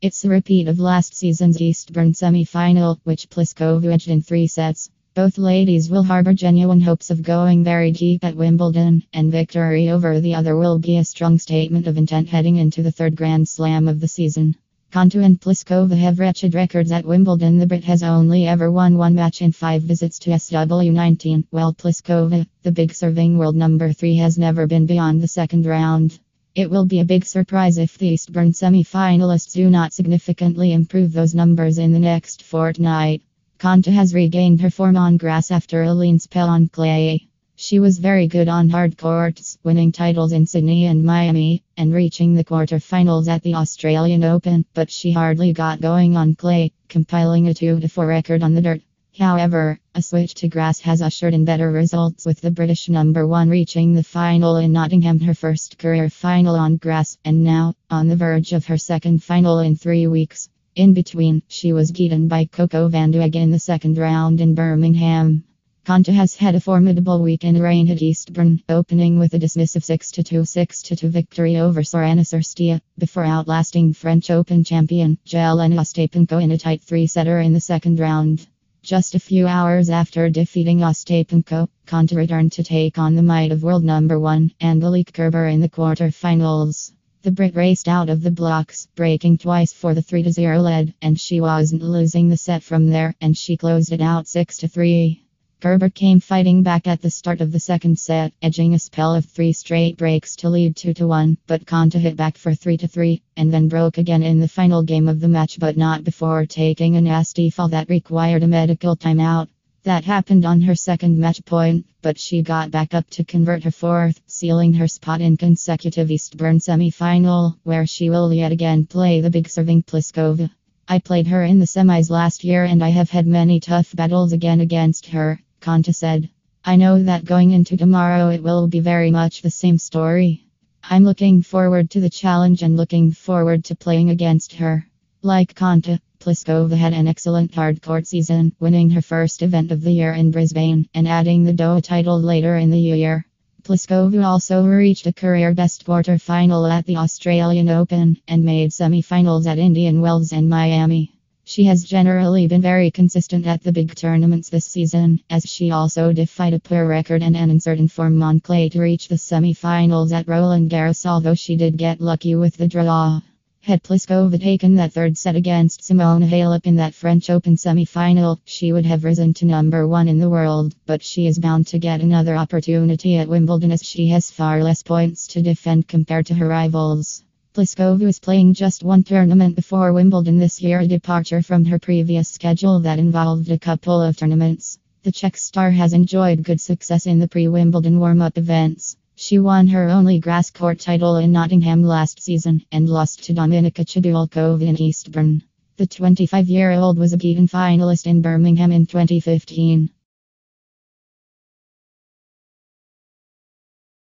It's a repeat of last season's Eastbourne semi-final, which Pliskova edged in 3 sets. Both ladies will harbor genuine hopes of going very deep at Wimbledon, and victory over the other will be a strong statement of intent heading into the 3rd Grand Slam of the season. Konta and Pliskova have wretched records at Wimbledon. The Brit has only ever won 1 match in 5 visits to SW19, while Pliskova, the big serving world number 3, has never been beyond the 2nd round. It will be a big surprise if the Eastbourne semi-finalists do not significantly improve those numbers in the next fortnight. Konta has regained her form on grass after a lean spell on clay. She was very good on hard courts, winning titles in Sydney and Miami, and reaching the quarterfinals at the Australian Open, but she hardly got going on clay, compiling a 2-4 record on the dirt. However, a switch to grass has ushered in better results, with the British number 1 reaching the final in Nottingham, her first career final on grass, and now, on the verge of her 2nd final in 3 weeks. In between, she was beaten by Coco Vandeweghe in the 2nd round in Birmingham. Konta has had a formidable week in rain at Eastbourne, opening with a dismissive 6-2, 6-2 victory over Sorana Cîrstea, before outlasting French Open champion Jelena Ostapenko in a tight 3-setter in the 2nd round. Just a few hours after defeating Ostapenko, Konta returned to take on the might of world number 1, Angelique Kerber, in the quarterfinals. The Brit raced out of the blocks, breaking twice for the 3-0 lead, and she wasn't losing the set from there, and she closed it out 6-3. Kerber came fighting back at the start of the 2nd set, edging a spell of 3 straight breaks to lead 2-1, but Konta hit back for 3-3, and then broke again in the final game of the match, but not before taking a nasty fall that required a medical timeout. That happened on her 2nd match point, but she got back up to convert her 4th, sealing her spot in consecutive Eastbourne semi-final, where she will yet again play the big serving Pliskova. I played her in the semis last year and I have had many tough battles again against her, Konta said. I know that going into tomorrow it will be very much the same story. I'm looking forward to the challenge and looking forward to playing against her. Like Konta, Pliskova had an excellent hardcourt season, winning her first event of the year in Brisbane, and adding the Doha title later in the year. Pliskova also reached a career-best quarter-final at the Australian Open, and made semi-finals at Indian Wells and Miami. She has generally been very consistent at the big tournaments this season, as she also defied a poor record and an uncertain form on clay to reach the semi-finals at Roland Garros, although she did get lucky with the draw. Had Pliskova taken that 3rd set against Simona Halep in that French Open semi-final, she would have risen to number 1 in the world, but she is bound to get another opportunity at Wimbledon as she has far less points to defend compared to her rivals. Pliskova is playing just 1 tournament before Wimbledon this year, a departure from her previous schedule that involved a couple of tournaments. The Czech star has enjoyed good success in the pre-Wimbledon warm-up events. She won her only grass court title in Nottingham last season, and lost to Dominika Cedulkova in Eastbourne. The 25-year-old was a beaten finalist in Birmingham in 2015.